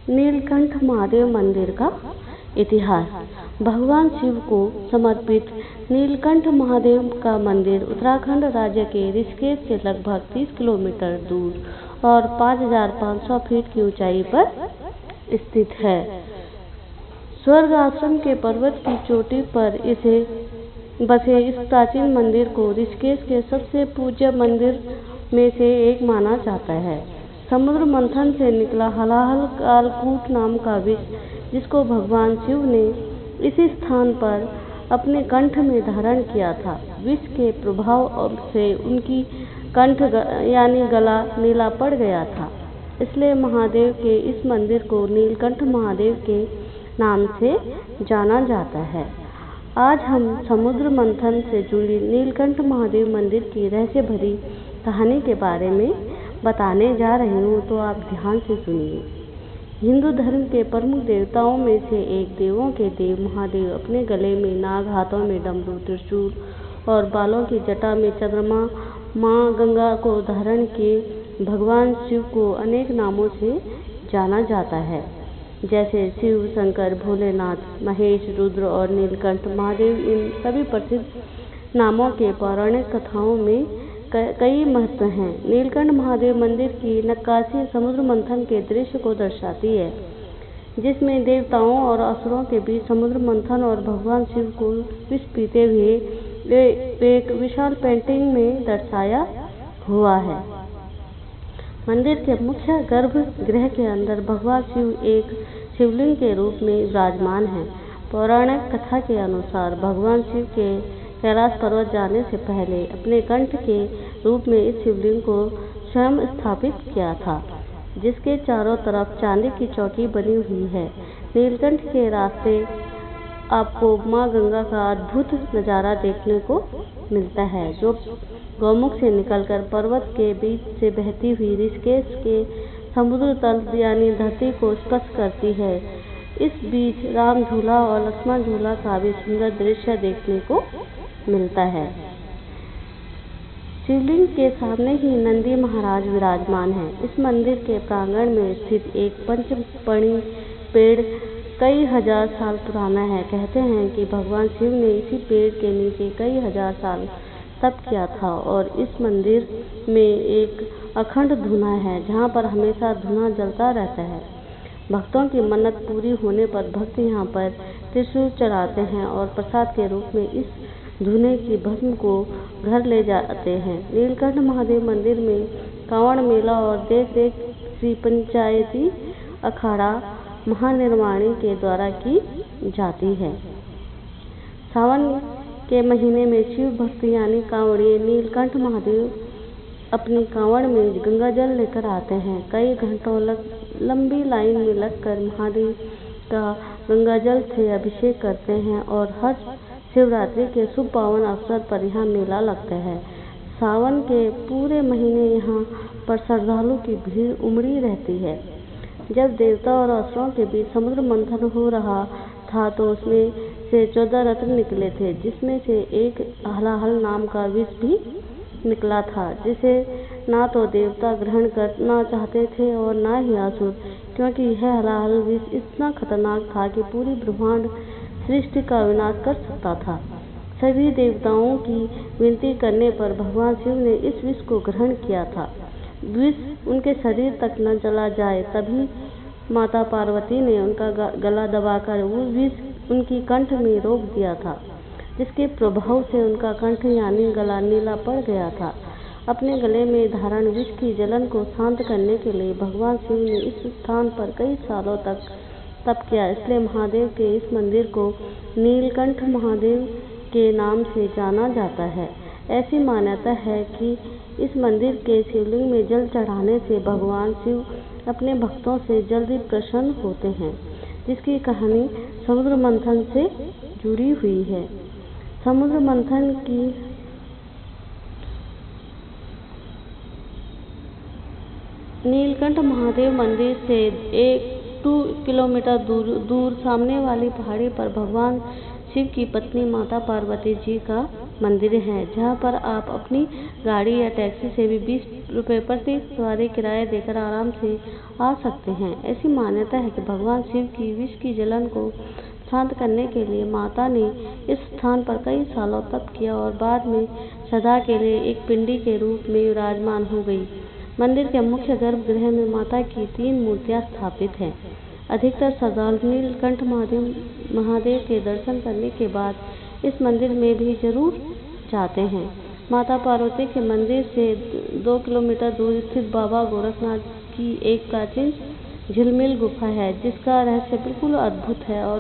नीलकंठ महादेव मंदिर का इतिहास। भगवान शिव को समर्पित नीलकंठ महादेव का मंदिर उत्तराखंड राज्य के ऋषिकेश से लगभग 30 किलोमीटर दूर और 5,500 फीट की ऊंचाई पर स्थित है। स्वर्ग आश्रम के पर्वत की चोटी पर बसे इस प्राचीन मंदिर को ऋषिकेश के सबसे पूज्य मंदिर में से एक माना जाता है। समुद्र मंथन से निकला हलाहल कालकूट नाम का विष, जिसको भगवान शिव ने इसी स्थान पर अपने कंठ में धारण किया था, विष के प्रभाव से उनकी कंठ यानी गला नीला पड़ गया था। इसलिए महादेव के इस मंदिर को नीलकंठ महादेव के नाम से जाना जाता है। आज हम समुद्र मंथन से जुड़ी नीलकंठ महादेव मंदिर की रहस्य भरी कहानी के बारे में बताने जा रही हूँ, तो आप ध्यान से सुनिए। हिंदू धर्म के प्रमुख देवताओं में से एक देवों के देव महादेव अपने गले में नाग, हाथों में डमरू, त्रिशूल और बालों की जटा में चंद्रमा, माँ गंगा को धारण किए भगवान शिव को अनेक नामों से जाना जाता है, जैसे शिव, शंकर, भोलेनाथ, महेश, रुद्र और नीलकंठ महादेव। इन सभी प्रसिद्ध नामों के पौराणिक कथाओं में कई महत्व हैं। नीलकंठ महादेव मंदिर की नक्काशी समुद्र मंथन के दृश्य को दर्शाती है, जिसमें देवताओं और असुरों के बीच समुद्र मंथन और भगवान शिव को विष पीते हुए एक विशाल पेंटिंग में दर्शाया हुआ है। मंदिर के मुख्य गर्भगृह के अंदर भगवान शिव एक शिवलिंग के रूप में विराजमान है। पौराणिक कथा के अनुसार भगवान शिव के कैलाश पर्वत जाने से पहले अपने कंठ के रूप में इस शिवलिंग को स्वयं स्थापित किया था, जिसके चारों तरफ चांदी की चौकी बनी हुई है। नीलकंठ के रास्ते आपको माँ गंगा का अद्भुत नज़ारा देखने को मिलता है, जो गौमुख से निकलकर पर्वत के बीच से बहती हुई ऋषिकेश के समुद्र तल यानी धरती को स्पर्श करती है। इस बीच राम झूला और लक्ष्मण झूला का भी सुंदर दृश्य देखने को मिलता है। शिवलिंग के सामने ही नंदी महाराज विराजमान है। इस मंदिर के प्रांगण में स्थित एक पंचपर्णी पेड़ कई हजार साल पुराना है। कहते हैं कि भगवान शिव ने इसी पेड़ के नीचे कई हजार साल तप किया था और इस मंदिर में एक अखंड धुआं है, जहाँ पर हमेशा धुआं जलता रहता है। भक्तों की मन्नत पूरी होने पर भक्त यहाँ पर त्रिशूल चढ़ाते हैं और प्रसाद के रूप में इस धुएं की भस्म को घर ले जाते हैं। नीलकंठ महादेव मंदिर में कांवड़ मेला और देख श्री पंचायती अखाड़ा महानिर्वाणी के द्वारा की जाती है। सावन के महीने में शिव भक्त यानी कांवड़िए नीलकंठ महादेव अपनी कांवड़ में गंगा जल लेकर आते हैं। कई घंटों लंबी लाइन में लगकर महादेव का गंगा जल से अभिषेक करते हैं और हर शिवरात्रि के शुभ पावन अवसर पर यहाँ मेला लगता है। सावन के पूरे महीने यहाँ पर श्रद्धालु की भीड़ उमड़ी रहती है। जब देवता और असुरों के बीच समुद्र मंथन हो रहा था, तो उसमें से 14 रत्न निकले थे, जिसमें से एक हलाहल नाम का विष भी निकला था, जिसे ना तो देवता ग्रहण करना चाहते थे और ना ही असुर, क्योंकि यह हलाहल विष इतना खतरनाक था कि पूरी ब्रह्मांड सृष्टि का विनाश कर सकता था। सभी देवताओं की विनती करने पर भगवान शिव ने इस विष को ग्रहण किया था। विष उनके शरीर तक न चला जाए, तभी माता पार्वती ने उनका गला दबाकर वो विष उनकी कंठ में रोक दिया था, जिसके प्रभाव से उनका कंठ यानी गला नीला पड़ गया था। अपने गले में धारण विष की जलन को शांत करने के लिए भगवान शिव ने इस स्थान पर कई सालों तक तप किया। इसलिए महादेव के इस मंदिर को नीलकंठ महादेव के नाम से जाना जाता है। ऐसी मान्यता है कि इस मंदिर के शिवलिंग में जल चढ़ाने से भगवान शिव अपने भक्तों से जल्दी प्रसन्न होते हैं, जिसकी कहानी समुद्र मंथन से जुड़ी हुई है। समुद्र मंथन की नीलकंठ महादेव मंदिर से 2 किलोमीटर दूर सामने वाली पहाड़ी पर भगवान शिव की पत्नी माता पार्वती जी का मंदिर हैं, जहां पर आप अपनी गाड़ी या टैक्सी से भी 20 रुपये प्रति सवारी किराया देकर आराम से आ सकते हैं। ऐसी मान्यता है कि भगवान शिव की विष की जलन को शांत करने के लिए माता ने इस स्थान पर कई सालों तप किया और बाद में सदा के लिए एक पिंडी के रूप में विराजमान हो गई। मंदिर के मुख्य गर्भगृह में माता की 3 मूर्तियां स्थापित हैं। अधिकतर श्रद्धालु नीलकंठ महादेव के दर्शन करने के बाद इस मंदिर में भी जरूर जाते हैं। माता पार्वती के मंदिर से 2 किलोमीटर दूर स्थित बाबा गोरखनाथ की एक प्राचीन झिलमिल गुफा है, जिसका रहस्य बिल्कुल अद्भुत है और